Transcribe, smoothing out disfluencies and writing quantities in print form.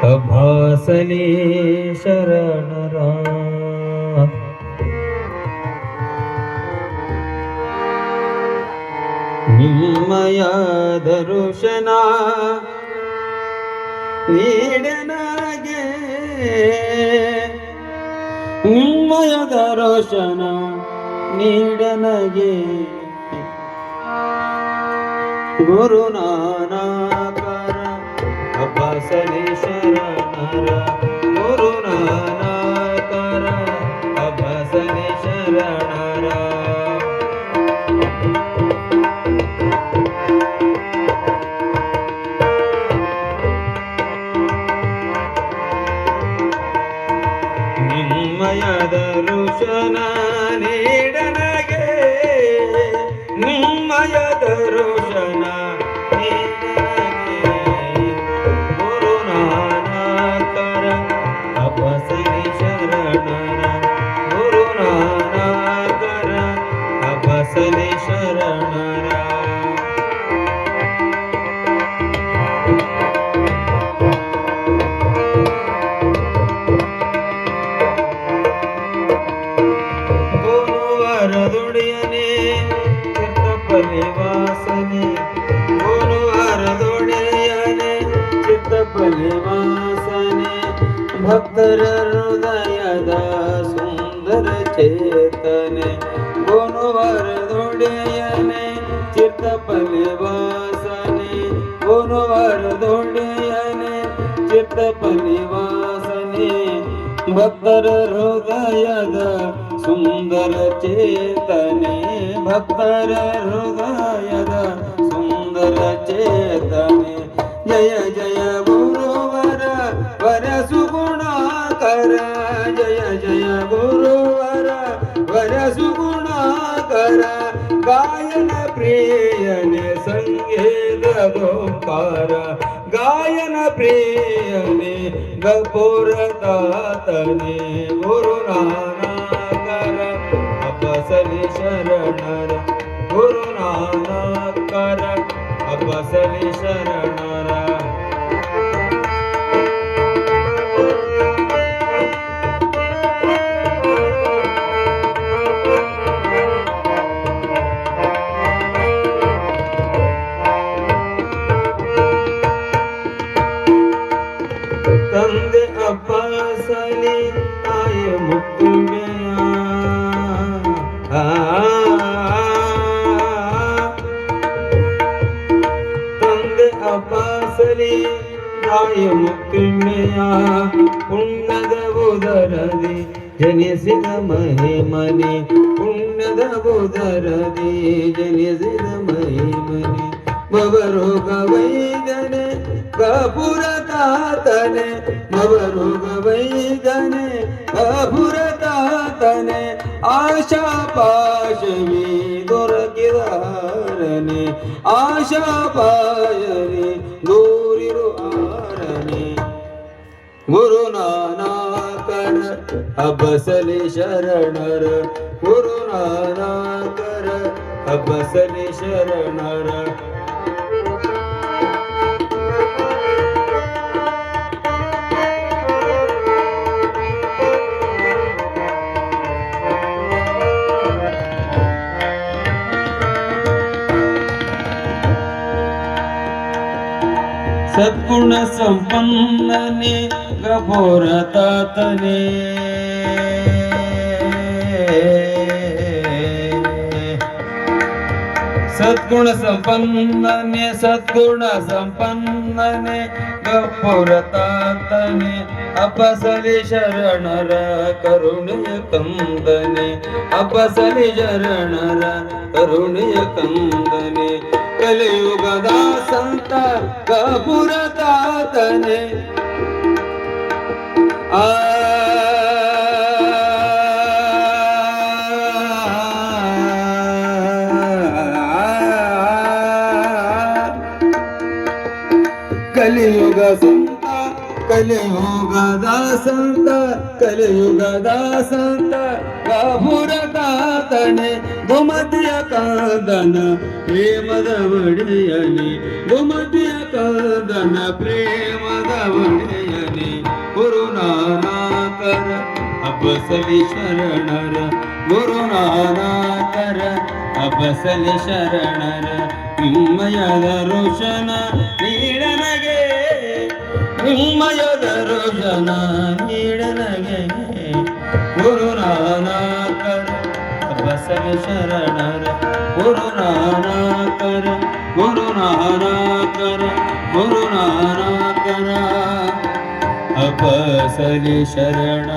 ಅಭಾಸಲಿ ಶರಣರ ನಿಮ್ಮಯ ದರುಶನ ನೀಡನಗೆ ನಿಮ್ಮಯ ದರುಶನ ನೀಡನಗೆ ಗುರುನಾನಕರ ಅಭಾಸಲಿ ಶರಣರ ಗುರುನಾನಕರ ಅಭಾಸಲಿ ಶರಣರ ನಿಮ್ಮಯ ದರುಶನ ನೀಡನಗೆ ನಿಮ್ಮಯ ದರುಶನ ನೀಡನಗೆ ಗುರುನಾನಕರ ಅಭಾಸಲಿ ಶರಣರ ಗುರುನಾನಕರ ಅಭಾಸಲಿ ಶರಣರ ದುಡಿಯನೆ ಚಿತ್ತಪಲ್ಲಿ ವಾಸನೆ ದುಡಿಯನೆ ಚಿತ್ತಪಲ್ಲಿ ವಾಸನೆ ಭಕ್ತರ ಹೃದಯದ ಸುಂದರ ಚೇತನೆ ದುಡಿಯನೆ ಚಿತ್ತಪಲ್ಲಿ ವಾಸನೆ ದುಡಿಯನೆ ಚಿತ್ತಪಲ್ಲಿ ವಾಸನೆ ಭಕ್ತರ ಹೃದಯದ ಸುಂದರ ಚೇತನೆ ಭಕ್ತರ ಹೃದಯದ ಸುಂದರ ಚೇತನೆ ಜಯ ಜಯ ಗುರುವರ ವರ ಸುಗುಣಾಕರ ಜಯ ಜಯ ಗುರುವರ ವರ ಸುಗುಣಾಕರ ಗಾಯನ ಪ್ರಿಯನೆ ಸಂಗೀತದೋಂಕಾರ ಗಾಯನ ಪ್ರಿಯನೆ ಗಪುರದಾತನೆ ಗುರುನಾನಕರ ಅಭಾಸಲಿ ಶರಣರ ಗುರುನಾನಕರ ಅಭಾಸಲಿ ಶರಣರ ತಂದೆ ಅಬ್ಬಾಸಲಿ ತಾಯ ಮುಕ್ಕುಮೆಯ ತಂದೆ ಅಬ್ಬಾಸಲಿ ತಾಯ ಮುಕ್ಕುಮೆಯ ಪುಣ್ಯದ ಉದರದಿ ಜನಿಸಿದ ಮಹಿಮನೆ ಪುಣ್ಯದ ಉದರದಿ ಜನಿಸಿದ ಮಹಿಮನೆ ಭವರೋಗ ವೈದನೆ ಕಪುರತಾತನೆ ಭವರೋಗ ವೈದನೆ ಕಪುರತಾತನೆ ಆಶಾ ಪಾಶವಿ ದೊರಕಿದಾರನೆ ಆಶಾ ಪಾಶವಿ ದೂರಿರು ಆರನೆ ಗುರುನಾನಕರ ಅಭಾಸಲಿ ಶರಣರ ಗುರುನಾನಕರ ಅಭಾಸಲಿ ಶರಣರ ಸದ್ಗುಣ ಸಂಪನ್ನನೆ ಗಭೋರತಾತನೆ ಸದ್ಗುಣ ಸಂಪನ್ನನೆ ಸದ್ಗುಣ ಸಂಪನ್ನನೆ ಗಭೋರತಾತನೆ ಅಭಾಸಲಿ ಶರಣರ ಕರುಣೆಯ ಕಂದನೆ ಅಭಾಸಲಿ ಶರಣರ ಕರುಣೆಯ ಕಂದನೆ ಕಲಿಯುಗದ ಸಂತ ಕಪುರತಾತನೆ ಕಲಿಯುಗ ಸಂತ ಕಲಿಯುಗದ ಸಂತ ಕಲಿಯುಗದ ಸಂತ ಕಪುರತಾತನೆ ಗೋಮತಿಯ ಕಾದನ ಪ್ರೇಮದ ಒಡೆಯನಿ ಗೋಮತಿಯ ಕಾದನ ಪ್ರೇಮದ ಒಡೆಯನಿ ಗುರುನಾನಕರ ಅಬ್ಬಸಲಿ ಶರಣರ ಗುರುನಾನಕರ ಅಬ್ಬಸಲಿ ಶರಣರ ಹಿಮ್ಮಯದ ರೋಷನ ನೀಡನಗೆ ಹಿಮ್ಮಯದ ರೋಷನ ನೀಡನಗೆ ಗುರುನಾನಕರ ಅಬ್ಬಸಲಿ ಶರಣರ ಗುರುನಾನಕರ ಗುರುನಾನಕರ ಗುರುನಾನಕರ ಅಬ್ಬಸಲಿ ಶರಣ